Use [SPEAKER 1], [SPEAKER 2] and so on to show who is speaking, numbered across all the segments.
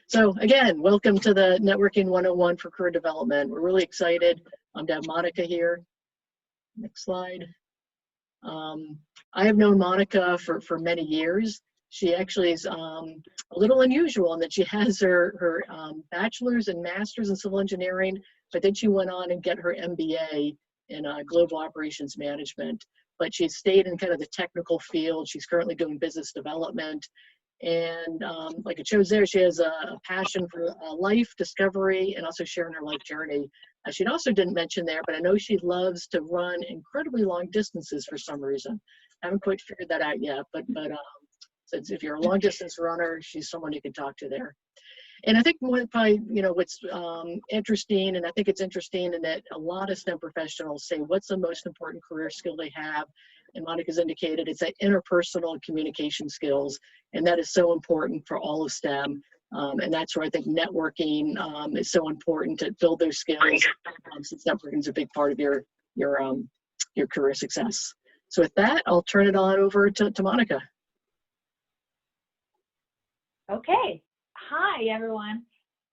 [SPEAKER 1] So again, welcome to the Networking 101 for Career Development. We're really excited to have Monica here. Next slide. I have known Monica for many years. She actually is a little unusual in that she has her bachelor's and master's in civil engineering, but then she went on and get her MBA in global operations management. But she stayed in kind of the technical field. She's currently doing business development. And like it shows there, she has a passion for life discovery and also sharing her life journey. She also didn't mention there, but I know she loves to run incredibly long distances for some reason. I haven't quite figured that out yet, but since if you're a long distance runner, she's someone you can talk to there. And I think what's interesting, and I think it's interesting in that a lot of STEM professionals say what's the most important career skill they have. And Monica's indicated it's that interpersonal communication skills, and that is so important for all of STEM. And that's where I think networking is so important to build those skills, since networking is a big part of your career success. So with that, I'll turn it on over to Monica.
[SPEAKER 2] Okay. Hi, everyone.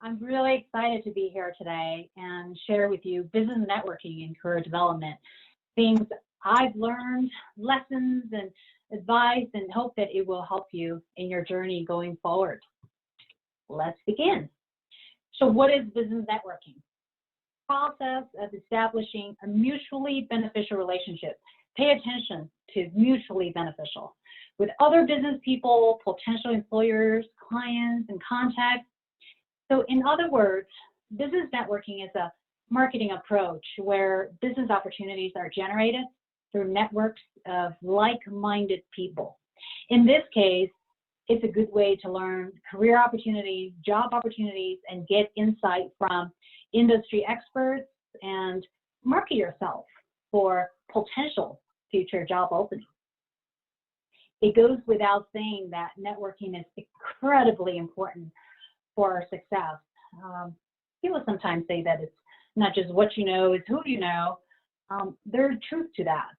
[SPEAKER 2] I'm really excited to be here today and share with you business networking and career development, things I've learned, lessons and advice, and hope that it will help you in your journey going forward. Let's begin. So what is business networking? Process of establishing a mutually beneficial relationship. Pay attention to mutually beneficial with other business people, potential employers, clients, and contacts. So in other words, business networking is a marketing approach where business opportunities are generated through networks of like-minded people. In this case, it's a good way to learn career opportunities, job opportunities, and get insight from industry experts and market yourself for potential future job openings. It goes without saying that networking is incredibly important for our success. People sometimes say that it's not just what you know, it's who you know. There's truth to that.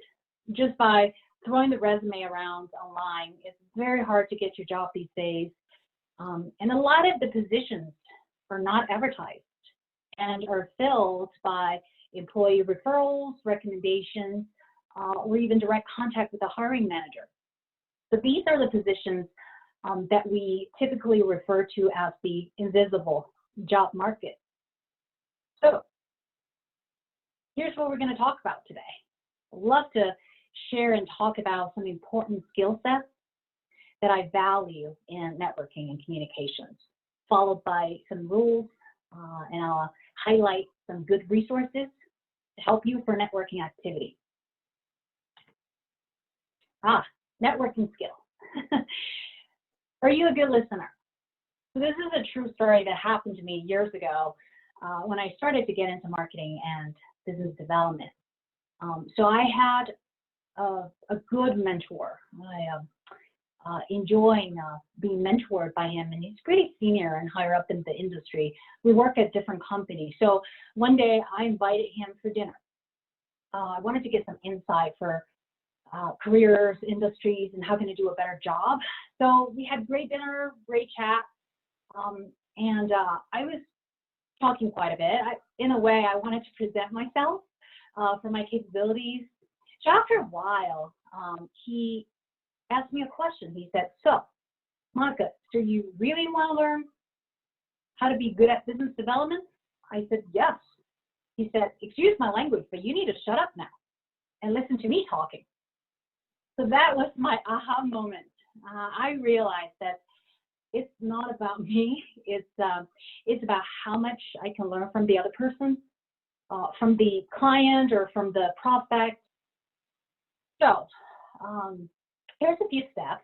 [SPEAKER 2] Just by throwing the resume around online, it's very hard to get your job these days. And a lot of the positions are not advertised and are filled by employee referrals, recommendations, or even direct contact with the hiring manager. So these are the positions that we typically refer to as the invisible job market. So here's what we're going to talk about today. I'd love to share and talk about some important skill sets that I value in networking and communications, followed by some rules, and I'll highlight some good resources to help you for networking activity. Networking skill. Are you a good listener? So this is a true story that happened to me years ago when I started to get into marketing and business development. So I had a good mentor. I enjoying being mentored by him, and he's pretty senior and higher up in the industry. We work at different companies. So one day I invited him for dinner. I wanted to get some insight for careers, industries, and how can I do a better job. So we had great dinner, great chat, and I was talking quite a bit. In a way, I wanted to present myself for my capabilities. So after a while, he asked me a question. He said, so, Monica, do you really want to learn how to be good at business development? I said, yes. He said, excuse my language, but you need to shut up now and listen to me talking. So that was my aha moment. I realized that it's not about me. It's about how much I can learn from the other person, from the client or from the prospect. So here's a few steps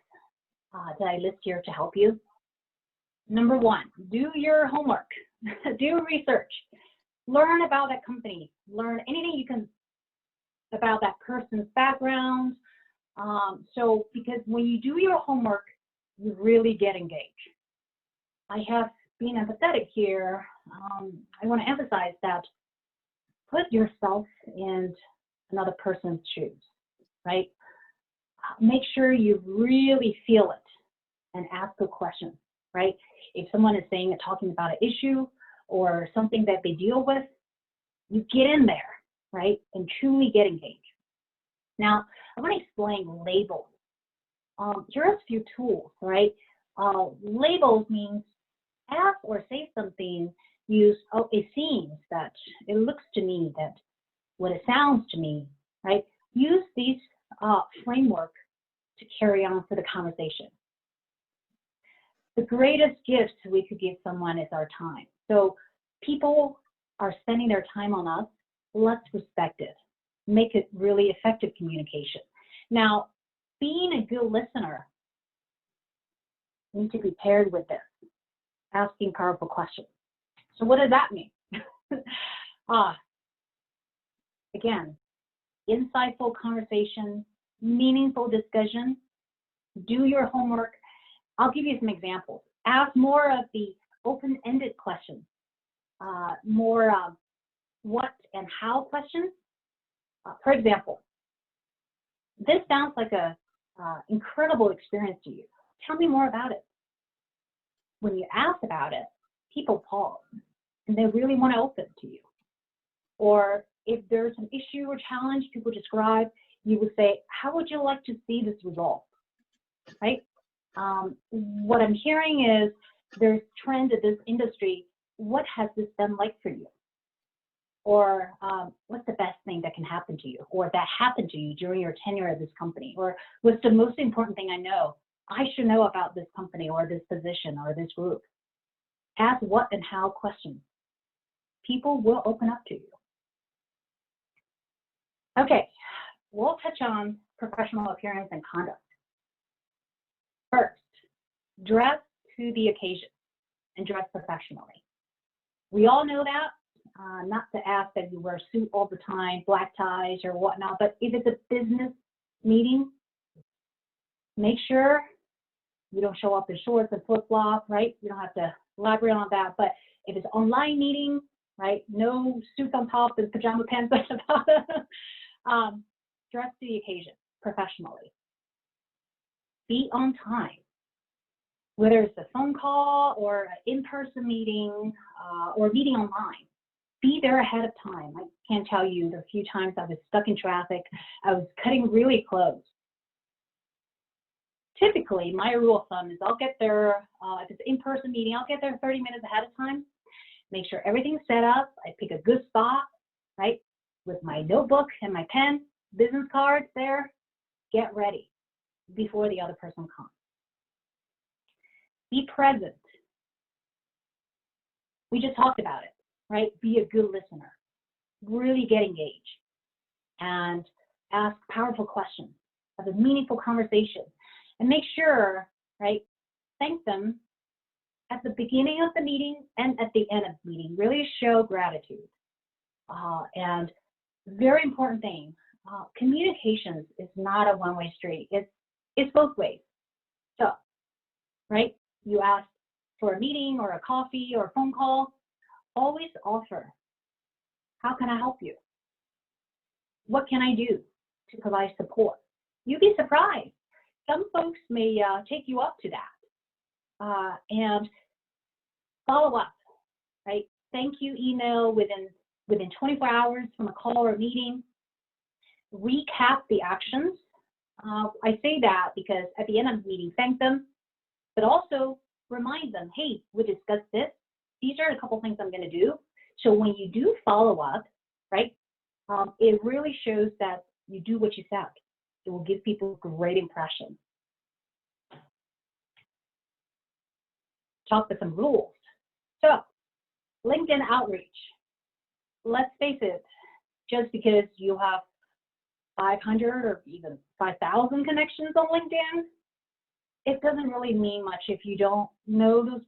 [SPEAKER 2] that I list here to help you. Number one, do your homework, do research, learn about that company, learn anything you can about that person's background. So because when you do your homework, you really get engaged. I have been empathetic here. I want to emphasize that put yourself in another person's shoes, right? Make sure you really feel it and ask a question, right? If someone is talking about an issue or something that they deal with, you get in there, right? And truly get engaged. Now, I want to explain labels. Here are a few tools, right? Labels means ask or say something, use, oh, it seems that, it looks to me that, what it sounds to me, right? Use these framework to carry on for the conversation. The greatest gift we could give someone is our time. So people are spending their time on us, let's respect it. Make it really effective communication. Now, being a good listener needs to be paired with this, asking powerful questions. So what does that mean? Again, insightful conversation, meaningful discussion, do your homework. I'll give you some examples. Ask more of the open-ended questions, more what and how questions. For example, this sounds like a incredible experience to you. Tell me more about it. When you ask about it, people pause and they really want to open to you. Or if there's an issue or challenge people describe, you would say, how would you like to see this resolved, right? What I'm hearing is there's trend in this industry. What has this been like for you? Or what's the best thing that can happen to you, or that happened to you during your tenure at this company? Or what's the most important thing I should know about this company or this position or this group? Ask what and how questions. People will open up to you. Okay, we'll touch on professional appearance and conduct. First, dress to the occasion and dress professionally. We all know that. Not to ask that you wear a suit all the time, black ties or whatnot, but if it's a business meeting, make sure you don't show up in shorts and flip-flop, right? You don't have to elaborate on that, but if it's online meeting, right, no suits on top and pajama pants on the bottom. Dress to the occasion professionally. Be on time. Whether it's a phone call or an in-person meeting or meeting online, be there ahead of time. I can't tell you the few times I was stuck in traffic. I was cutting really close. Typically, my rule of thumb is I'll get there, if it's an in-person meeting, I'll get there 30 minutes ahead of time. Make sure everything's set up. I pick a good spot, right, with my notebook and my pen, business cards there. Get ready before the other person comes. Be present. We just talked about it, right? Be a good listener. Really get engaged and ask powerful questions. Have a meaningful conversation and make sure, right, thank them at the beginning of the meeting and at the end of the meeting. Really show gratitude. And very important thing, communications is not a one-way street. It's both ways. So, right, you ask for a meeting or a coffee or a phone call, always offer, how can I help you? What can I do to provide support? You'd be surprised. Some folks may take you up to that. And follow up, right? Thank you email within 24 hours from a call or a meeting. Recap the actions. I say that because at the end of the meeting, thank them, but also remind them, hey, we discussed this. These are a couple things I'm going to do. So when you do follow up, right, it really shows that you do what you said. It will give people a great impression. Talk with some rules. So, LinkedIn outreach. Let's face it, just because you have 500 or even 5,000 connections on LinkedIn, it doesn't really mean much if you don't know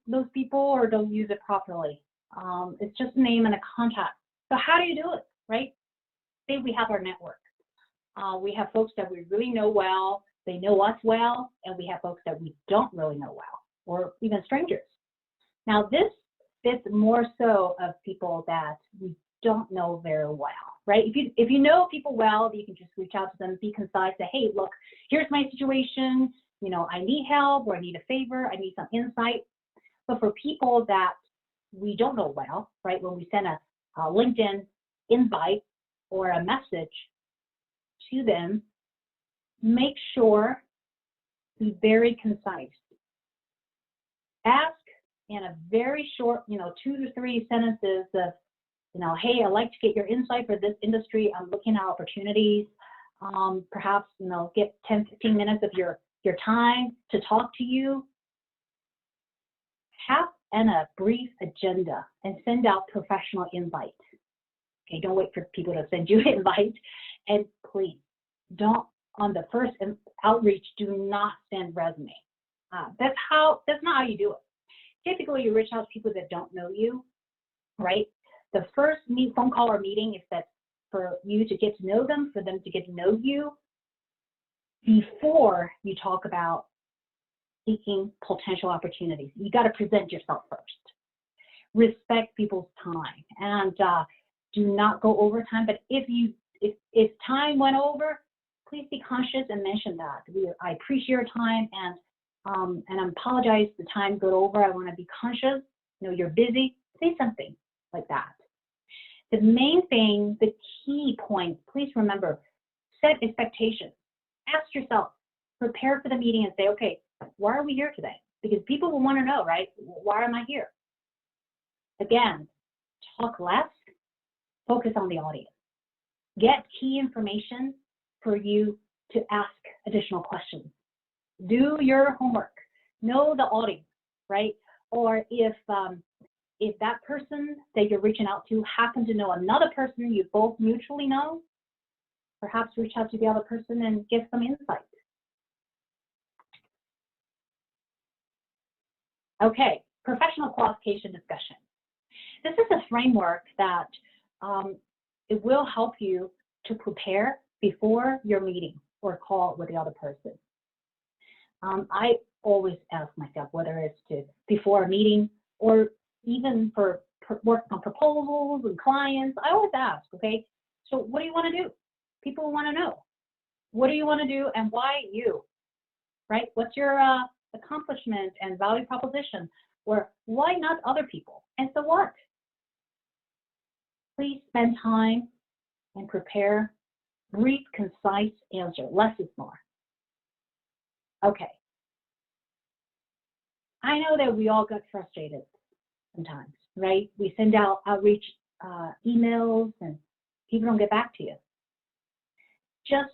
[SPEAKER 2] those people or don't use it properly. It's just a name and a contact. So how do you do it, right? Say we have our network. We have folks that we really know well, they know us well, and we have folks that we don't really know well, or even strangers. Now this fits more so of people that we don't know very well, right? If you know people well, you can just reach out to them, be concise, say, hey, look, here's my situation. you know, I need help, or I need a favor, I need some insight. But for people that we don't know well, right, when we send a LinkedIn invite or a message to them, make sure to be very concise. Ask in a very short, you know, 2 to 3 sentences of, you know, hey, I'd like to get your insight for this industry. I'm looking at opportunities. Perhaps, you know, get 10, 15 minutes of your time to talk to you. Have a brief agenda and send out professional invites. Okay, don't wait for people to send you an invite. And please, don't, on the first outreach, do not send resume. That's not how you do it. Typically, you reach out to people that don't know you, right? The first phone call or meeting is that for you to get to know them, for them to get to know you, before you talk about seeking potential opportunities. You got to present yourself first. Respect people's time, and do not go over time. But if time went over, please be conscious and mention that. I appreciate your time, and I apologize the time got over. I want to be conscious. You know, you're busy. Say something like that. The main thing, the key point, please remember, set expectations. Ask yourself, prepare for the meeting and say, okay, why are we here today? Because people will want to know, right? Why am I here? Again, talk less, focus on the audience. Get key information for you to ask additional questions. Do your homework. Know the audience, right? Or if that person that you're reaching out to happen to know another person you both mutually know, perhaps reach out to the other person and get some insight. Okay, professional qualification discussion. This is a framework that it will help you to prepare before your meeting or call with the other person. I always ask myself, whether it's before a meeting or even for work on proposals and clients, I always ask, okay, so what do you want to do? People want to know. What do you want to do and why you, right? What's your accomplishment and value proposition? Or why not other people? And so what? Please spend time and prepare brief, concise answer. Less is more. Okay. I know that we all got frustrated sometimes, right? We send out outreach emails and people don't get back to you. Just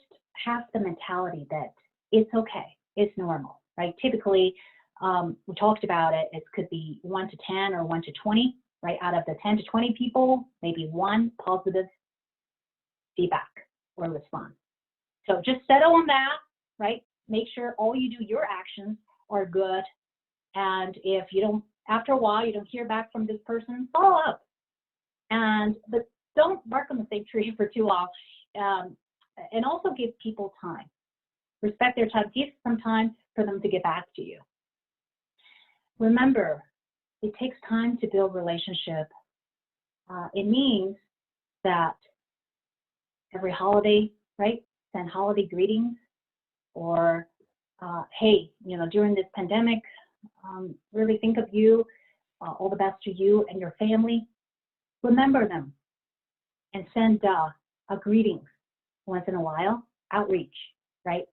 [SPEAKER 2] have the mentality that it's okay, it's normal, right? Typically, we talked about it, it could be 1 to 10 or 1 to 20, right? Out of the 10 to 20 people, maybe 1 positive feedback or response. So just settle on that, right? Make sure all you do, your actions are good. And if you don't, after a while, you don't hear back from this person, follow up. But don't bark on the same tree for too long. And also give people time. Respect their time. Give some time for them to get back to you. Remember, it takes time to build relationship. It means that every holiday, right? Send holiday greetings, or hey, you know, during this pandemic, really think of you. All the best to you and your family. Remember them and send a greetings once in a while. Outreach, right?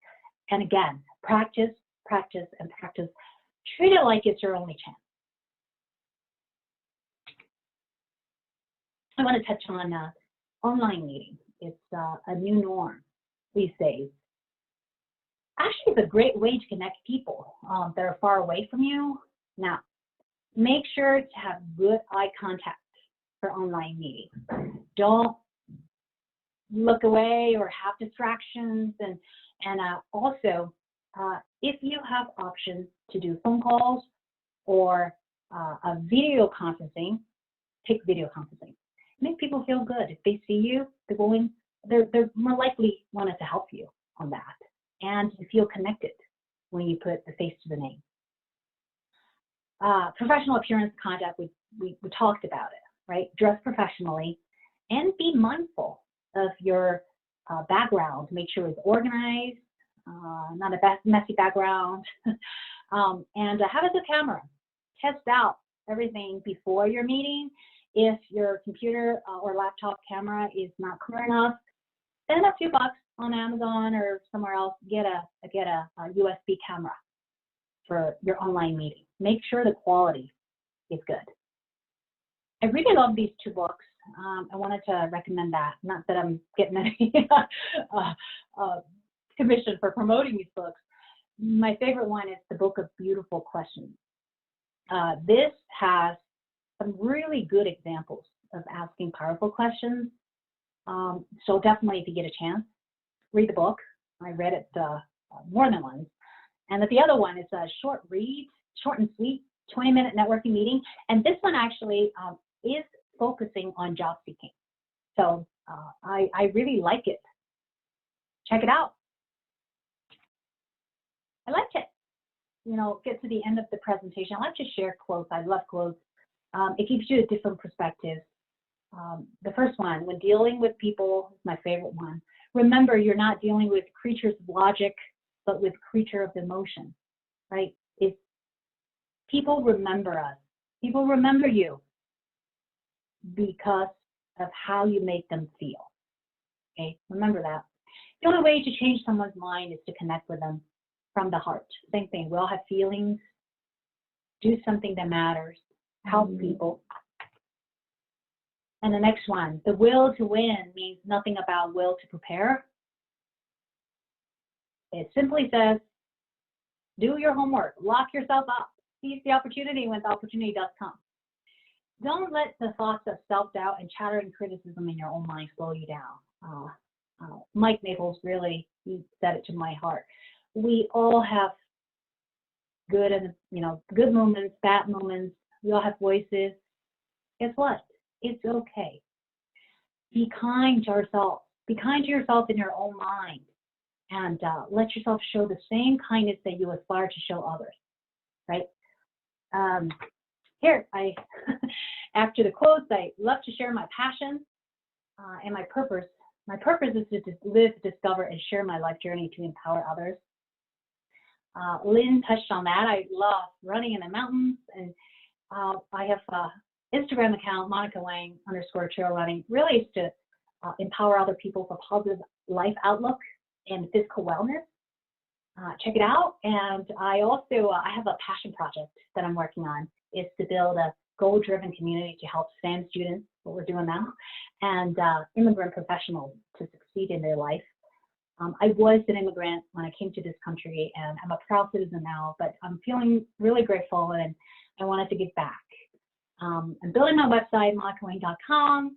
[SPEAKER 2] And again, practice, practice, and practice. Treat it like it's your only chance. I want to touch on online meetings. It's a new norm these days. Actually, it's a great way to connect people that are far away from you. Now, make sure to have good eye contact for online meetings. Don't look away or have distractions. And also, if you have options to do phone calls or a video conferencing, pick video conferencing. Make people feel good. If they see you, they're more likely wanted to help you on that. And you feel connected when you put the face to the name. Professional appearance conduct, we talked about it, right? Dress professionally and be mindful of your background. Make sure it's organized, not a messy background, and have a good camera. Test out everything before your meeting. If your computer or laptop camera is not clear enough, spend a few bucks on Amazon or somewhere else, get a USB camera for your online meeting. Make sure the quality is good. I really love these two books. I wanted to recommend that. Not that I'm getting any commission for promoting these books. My favorite one is The Book of Beautiful Questions. This has some really good examples of asking powerful questions. So definitely, if you get a chance, read the book. I read it more than once. And the other one is a short read, short and sweet, 20-minute networking meeting. And this one actually is focusing on job seeking. So I really like it. Check it out. I like to, get to the end of the presentation. I like to share quotes. I love quotes. It gives you a different perspective. The first one, when dealing with people, is my favorite one. Remember, you're not dealing with creatures of logic, but with creature of emotion, right? If people remember us, people remember you because of how you make them feel, okay? Remember that. The only way to change someone's mind is to connect with them from the heart. Same thing, we all have feelings. Do something that matters. Help people. And the next one, the will to win means nothing about will to prepare. It simply says, do your homework, lock yourself up, seize the opportunity when the opportunity does come. Don't let the thoughts of self-doubt and chatter and criticism in your own mind slow you down. Mike Maples really, he said it to my heart. We all have good and good moments, bad moments. We all have voices. Guess what? It's okay. Be kind to yourself. Be kind to yourself in your own mind, and let yourself show the same kindness that you aspire to show others. Right? Here, after the quotes, I love to share my passion and my purpose. My purpose is to live, discover, and share my life journey to empower others. Lynn touched on that. I love running in the mountains, and I have an Instagram account, Monica Wang _trail running, really is to empower other people for positive life outlook and physical wellness. Check it out. And I also I have a passion project that I'm working on. Is to build a goal-driven community to help STEM students, what we're doing now, and immigrant professionals to succeed in their life. I was an immigrant when I came to this country, and I'm a proud citizen now, but I'm feeling really grateful, and I wanted to give back. I'm building my website, monicawang.com.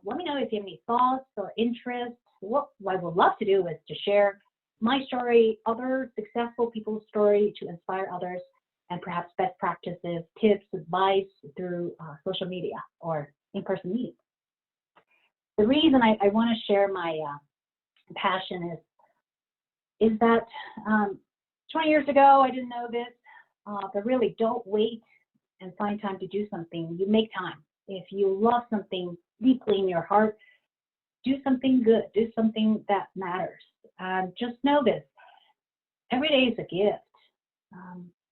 [SPEAKER 2] Let me know if you have any thoughts or interests. What I would love to do is to share my story, other successful people's story, to inspire others, and perhaps best practices, tips, advice through social media or in-person meetings. The reason I want to share my passion is that 20 years ago, I didn't know this, but really don't wait and find time to do something. You make time. If you love something deeply in your heart, do something good, do something that matters. Just know this, every day is a gift.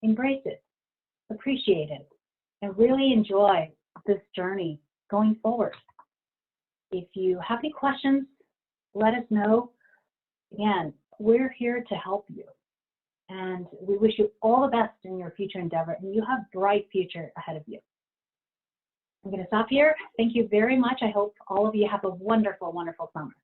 [SPEAKER 2] Embrace it, appreciate it, and really enjoy this journey going forward. If you have any questions, let us know. Again, we're here to help you, and we wish you all the best in your future endeavor, and you have a bright future ahead of you. I'm going to stop here. Thank you very much. I hope all of you have a wonderful, wonderful summer.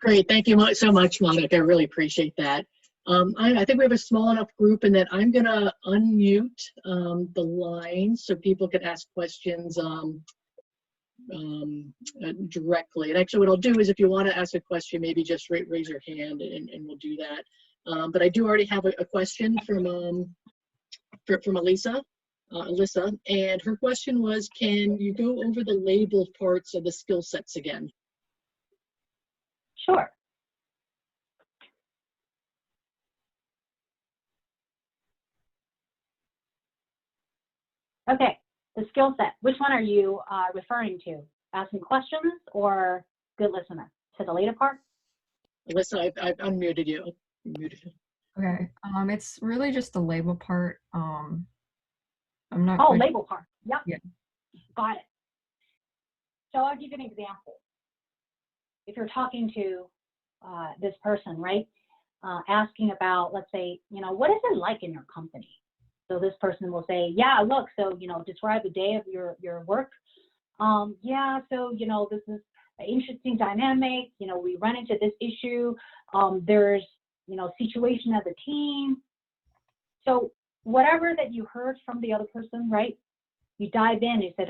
[SPEAKER 1] Great. Thank you so much, Monica. I really appreciate that. I think we have a small enough group, and that I'm going to unmute the line so people can ask questions directly. And actually, what I'll do is, if you want to ask a question, maybe just raise your hand, and we'll do that. But I do already have a question from Alyssa, and her question was, can you go over the labeled parts of the skill sets again?
[SPEAKER 2] Sure. Okay, the skill set. Which one are you referring to? Asking questions or good listener? to the later part?
[SPEAKER 1] Alyssa, I've unmuted you. You're muted.
[SPEAKER 3] Okay. It's really just the label part. I'm not
[SPEAKER 2] Oh,
[SPEAKER 3] quite.
[SPEAKER 2] label part. Yep.
[SPEAKER 3] Yeah.
[SPEAKER 2] Got it. So I'll give you an example. If you're talking to this person, right, asking about, let's say, what is it like in your company? So this person will say, yeah, look, so, describe the day of your work. Yeah, so, this is an interesting dynamic. We run into this issue. There's, situation of the team. So whatever that you heard from the other person, right, you dive in and you said,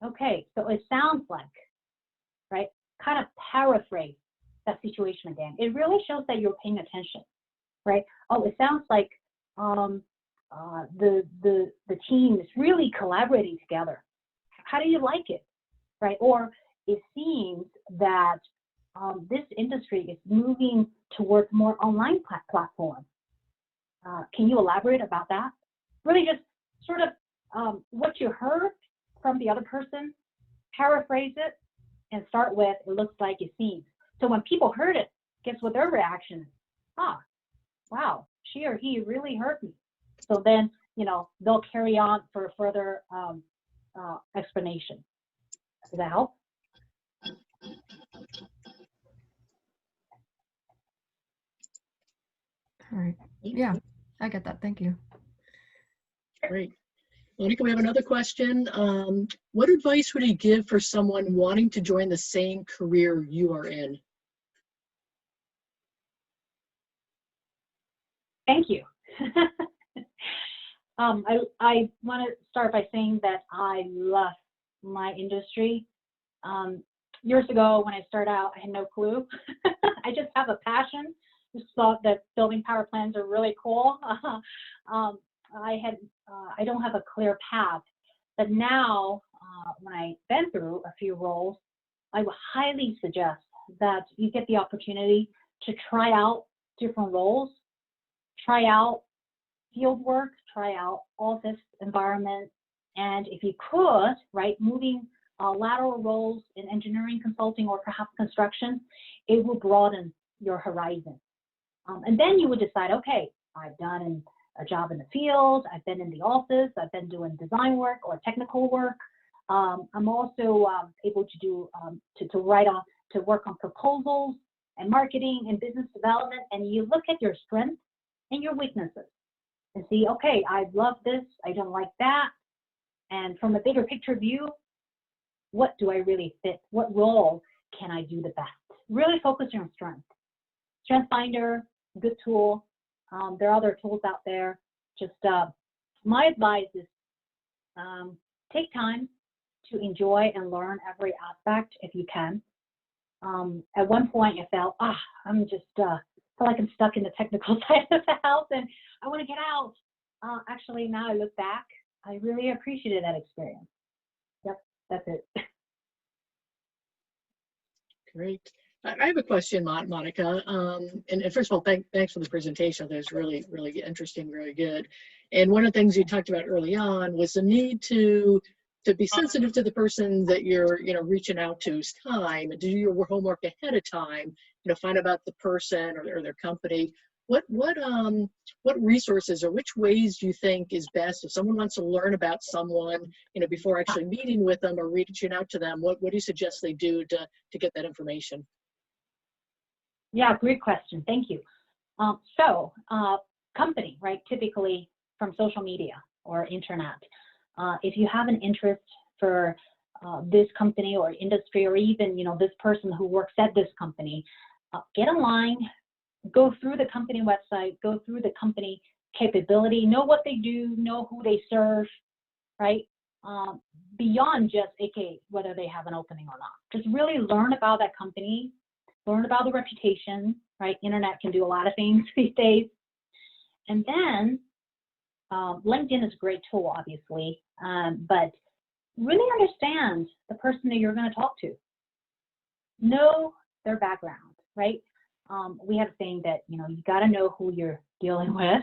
[SPEAKER 2] okay, so it sounds like, right, kind of paraphrase that situation again. It really shows that you're paying attention, right? Oh, it sounds like the team is really collaborating together. How do you like it, right? Or it seems that this industry is moving towards more online platform. Can you elaborate about that? Really just sort of what you heard from the other person, paraphrase it, and start with, it looks like, it seems. So when people heard it, guess what their reaction is? Wow, she or he really heard me. So then, they'll carry on for further explanation. Does that help?
[SPEAKER 3] All right. Yeah, I get that. Thank you.
[SPEAKER 1] Great. Monica, we have another question. What advice would you give for someone wanting to join the same career you are in?
[SPEAKER 2] Thank you. I want to start by saying that I love my industry. Years ago, when I started out, I had no clue. I just have a passion. Just thought that building power plants are really cool. I don't have a clear path, but now when I've been through a few roles, I would highly suggest that you get the opportunity to try out different roles, try out field work, try out office environment, and if you could, right, moving lateral roles in engineering, consulting, or perhaps construction, it will broaden your horizon. And then you would decide, okay, I've done a job in the field, I've been in the office, I've been doing design work or technical work. I'm also able to do to work on proposals and marketing and business development, and you look at your strengths and your weaknesses and see, okay, I love this, I don't like that, and from a bigger picture view, what do I really fit? What role can I do the best? Really focus on strength. StrengthsFinder, good tool. There are other tools out there. Just my advice is take time to enjoy and learn every aspect if you can. At one point, I felt, I'm just feel like I'm stuck in the technical side of the house and I want to get out. Actually, now I look back, I really appreciated that experience. Yep, that's it.
[SPEAKER 1] Great. I have a question, Monica. And first of all, thanks for the presentation. That was really, really interesting, really good. And one of the things you talked about early on was the need to be sensitive to the person that you're, reaching out to's time, and do your homework ahead of time, find out about the person or their company. What resources or which ways do you think is best if someone wants to learn about someone, before actually meeting with them or reaching out to them? What do you suggest they do to get that information?
[SPEAKER 2] Yeah, great question. Thank you. Company, right? Typically from social media or internet. If you have an interest for this company or industry, or even this person who works at this company, get online, go through the company website, go through the company capability, know what they do, know who they serve, right? Beyond just whether they have an opening or not. Just really learn about that company. Learn about the reputation, right? Internet can do a lot of things these days. And then LinkedIn is a great tool, obviously, but really understand the person that you're going to talk to. Know their background, right? We have a saying that, you got to know who you're dealing with.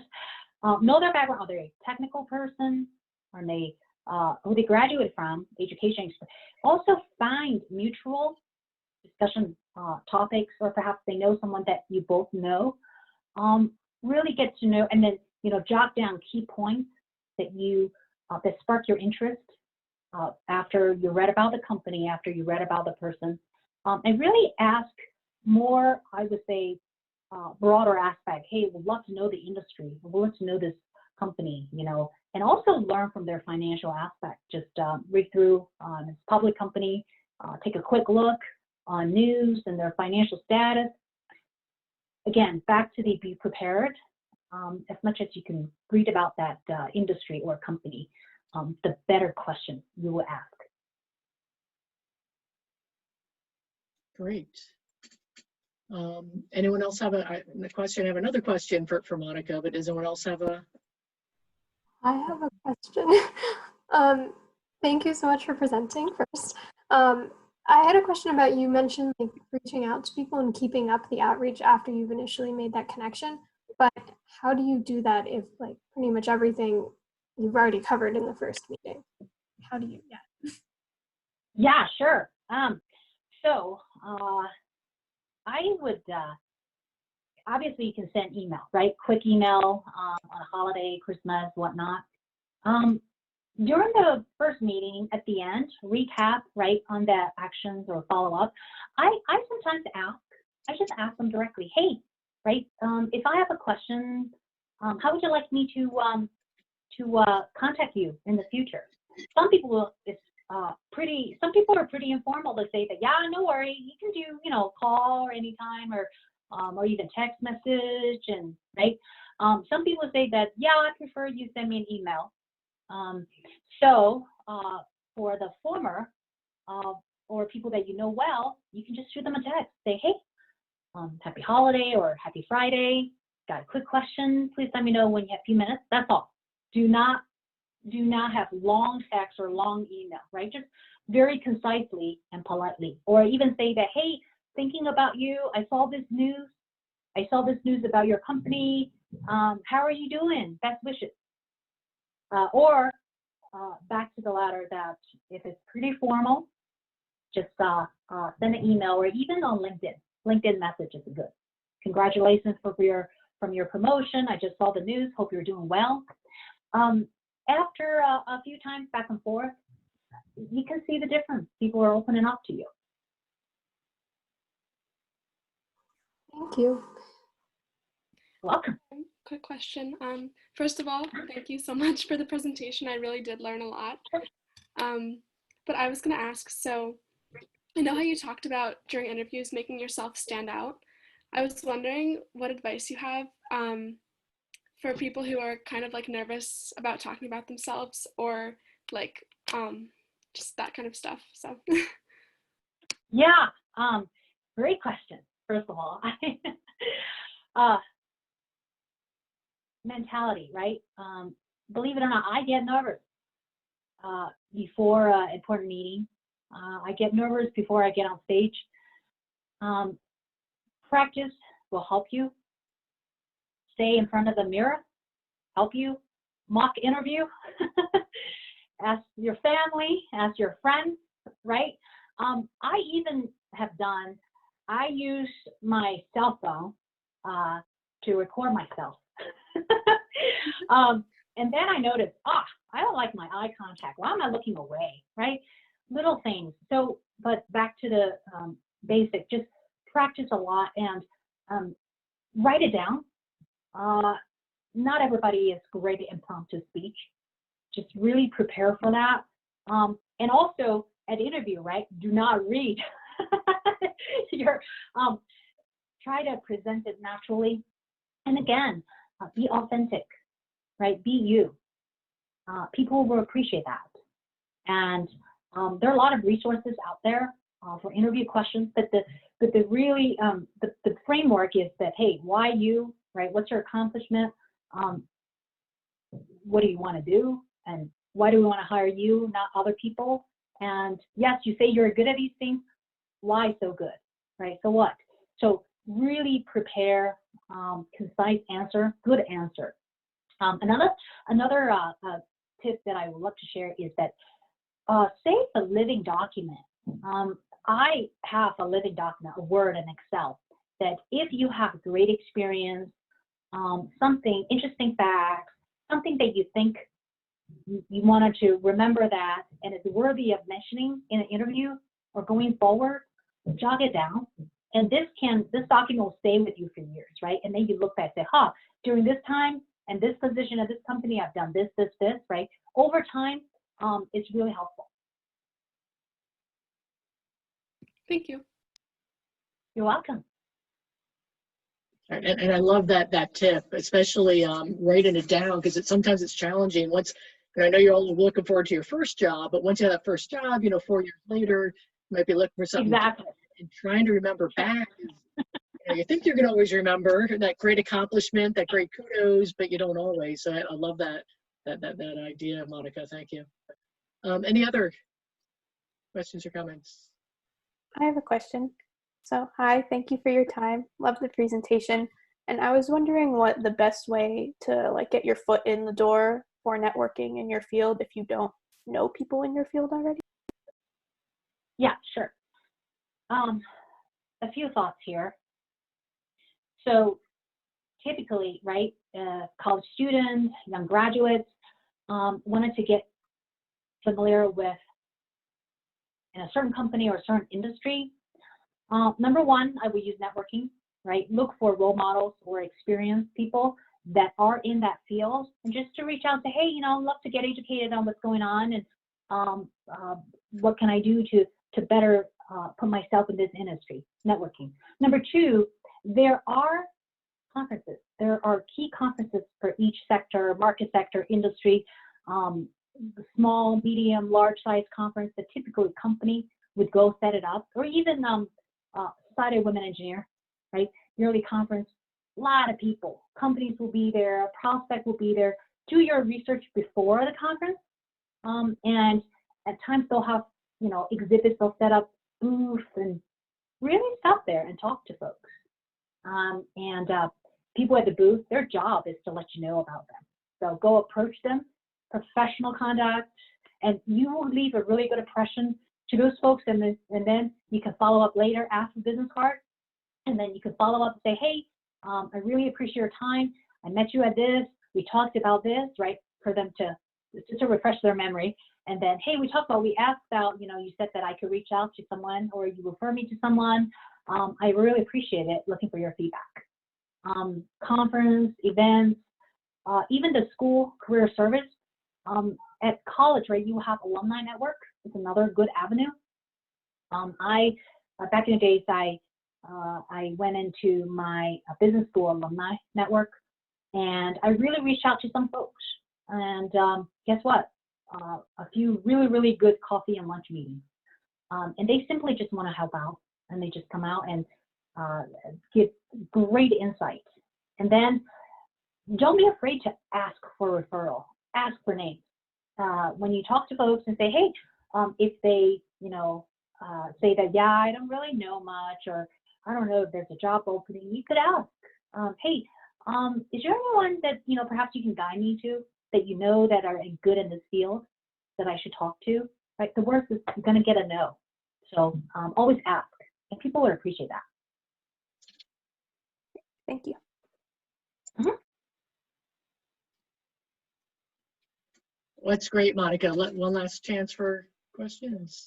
[SPEAKER 2] Know their background. Are they a technical person? Are they who they graduated from, education? Also find mutual discussion topics, or perhaps they know someone that you both know. Really get to know, and then, you know, jot down key points that you that spark your interest after you read about the company, after you read about the person, and really ask more, I would say, broader aspect. Hey, we'd love to know the industry. We'd love to know this company, you know, and also learn from their financial aspect. Just read through this public company, take a quick look on news and their financial status. Again, back to the be prepared. As much as you can read about that industry or company, the better question you will ask.
[SPEAKER 1] Great. Anyone else have a question? I have another question for Monica, but does anyone else have a?
[SPEAKER 4] I have a question. Thank you so much for presenting first. I had a question about, you mentioned like reaching out to people and keeping up the outreach after you've initially made that connection, but how do you do that if like pretty much everything you've already covered in the first meeting? How do you,
[SPEAKER 2] Yeah, sure. So I would, obviously you can send email, right? Quick email on a holiday, Christmas, whatnot. During the first meeting at the end, recap, right, on the actions or follow up, I sometimes I just ask them directly, hey, right, if I have a question, how would you like me to contact you in the future? Some people some people are pretty informal. They say that, yeah, no worry, you can do, you know, call or anytime, or even text message, and right. Some people say that, yeah, I prefer you send me an email. So for the former, or people that you know well, you can just shoot them a text. Say, hey, happy holiday or happy Friday. Got a quick question. Please let me know when you have a few minutes. That's all. Do not have long text or long email, right? Just very concisely and politely. Or even say that, hey, thinking about you. I saw this news about your company. How are you doing? Best wishes. Or back to the latter, that if it's pretty formal, just send an email, or even on LinkedIn. LinkedIn messages are good. Congratulations from your promotion. I just saw the news. Hope you're doing well. After a few times back and forth, you can see the difference. People are opening up to you.
[SPEAKER 4] thank you.
[SPEAKER 2] Welcome.
[SPEAKER 5] Quick question. First of all, thank you so much for the presentation. I really did learn a lot. But I was going to ask, so I know how you talked about during interviews making yourself stand out. I was wondering what advice you have for people who are kind of like nervous about talking about themselves, or like just that kind of stuff. So
[SPEAKER 2] Yeah, great question. First of all, mentality, right? Believe it or not, I get nervous before an important meeting. I get nervous before I get on stage. Practice will help you. Stay in front of the mirror, help you. Mock interview. Ask your family, ask your friends, right? I even I use my cell phone to record myself. And then I noticed, I don't like my eye contact. Why am I looking away, right? Little things. So, but back to the basic, just practice a lot and write it down. Not everybody is great at impromptu speech. Just really prepare for that. And also at interview, right? Do not read. Try to present it naturally. And again, be authentic, right? Be you. People will appreciate that. And there are a lot of resources out there for interview questions, but the really, the framework is that, hey, why you, right? What's your accomplishment? What do you want to do? And why do we want to hire you, not other people? And yes, you say you're good at these things. Why so good, right? So what? So really prepare concise answer, good answer. Another tip that I would love to share is that say it's a living document. I have a living document, a Word and Excel, that if you have great experience, something interesting facts, something that you think you wanted to remember that and it's worthy of mentioning in an interview or going forward, jot it down. And this document will stay with you for years, right? And then you look back and say, huh, during this time and this position at this company, I've done this, right? Over time, it's really helpful.
[SPEAKER 5] Thank you.
[SPEAKER 2] You're welcome.
[SPEAKER 1] And I love that tip, especially writing it down, because sometimes it's challenging. And I know you're all looking forward to your first job, but once you have that first job, 4 years later, you might be looking for something.
[SPEAKER 2] Exactly.
[SPEAKER 1] And trying to remember back. You think you're going to always remember that great accomplishment, that great kudos, but you don't always. So I love that idea, Monica. Thank you. Any other questions or comments?
[SPEAKER 6] I have a question. So, hi, thank you for your time. Love the presentation. And I was wondering what the best way to get your foot in the door for networking in your field if you don't know people in your field already.
[SPEAKER 2] Yeah, sure. A few thoughts here. So typically, right, college students, young graduates wanted to get familiar with in a certain company or a certain industry. Number one, I would use networking, right? Look for role models or experienced people that are in that field, and just to reach out and say, hey, I'd love to get educated on what's going on, and what can I do to better put myself in this industry, networking. Number two, there are conferences. There are key conferences for each sector, market sector, industry, small, medium, large size conference that typically a company would go set it up, or even Society of Women Engineers, right? Yearly conference, a lot of people. Companies will be there, a prospect will be there. Do your research before the conference, and at times they'll have exhibits. They'll set up booths and really stop there and talk to folks. And people at the booth, their job is to let you know about them. So go approach them, professional conduct, and you will leave a really good impression to those folks. And then you can follow up later, ask the business card, and then you can follow up and say, hey, I really appreciate your time. I met you at this. We talked about this, right? For them to refresh their memory. And then, hey, we asked about, you said that I could reach out to someone or you refer me to someone. I really appreciate it. Looking for your feedback. Conference, events, even the school career service. At college, right, you have alumni network. It's another good avenue. Back in the days, I went into my business school alumni network, and I really reached out to some folks. And guess what? A few really, really good coffee and lunch meetings. And they simply just want to help out, and they just come out and give great insight. And then don't be afraid to ask for referral, ask for names. When you talk to folks and say, hey, if they, say that, yeah, I don't really know much, or I don't know if there's a job opening, you could ask, hey, is there anyone that, perhaps you can guide me to, that that are good in this field that I should talk to, right? The worst is you're going to get a no. So always ask, and people would appreciate that.
[SPEAKER 6] Thank you.
[SPEAKER 2] Mm-hmm.
[SPEAKER 1] Well, that's great, Monica. One last chance for questions.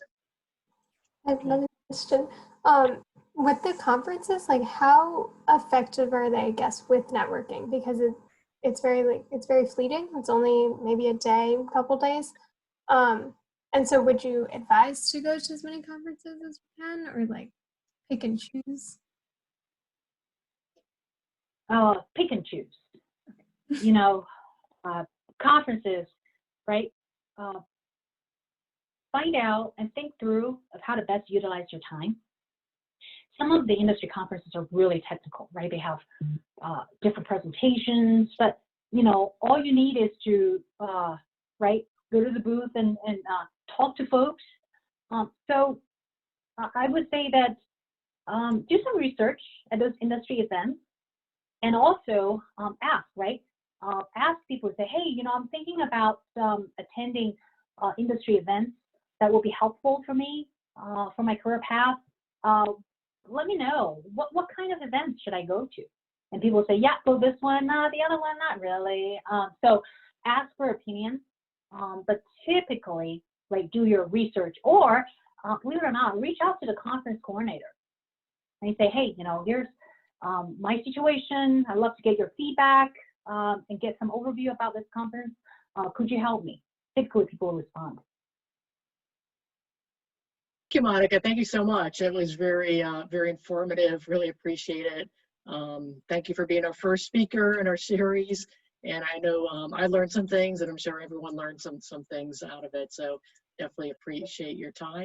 [SPEAKER 4] I have another question. With the conferences, how effective are they, I guess, with networking? Because it's very fleeting. It's only maybe a day, a couple days. And so would you advise to go to as many conferences as you can, or pick and choose?
[SPEAKER 2] Pick and choose. Conferences, right? Find out and think through of how to best utilize your time. Some of the industry conferences are really technical, right? They have different presentations, but all you need is to right, go to the booth and talk to folks. So I would say that do some research at those industry events, and also ask, right? Ask people, say, hey, I'm thinking about attending industry events that will be helpful for me. for my career path, let me know. What kind of events should I go to? And people say, yeah, go this one, the other one, not really. So ask for opinions, but typically, like, do your research, or believe it or not, reach out to the conference coordinator and you say, hey, you know, here's my situation. I'd love to get your feedback and get some overview about this conference. Could you help me? Typically, people will respond.
[SPEAKER 1] Thank you, Monica. Thank you so much. It was very, very informative. Really appreciate it. Thank you for being our first speaker in our series. And I know I learned some things, and I'm sure everyone learned some things out of it. So definitely appreciate your time.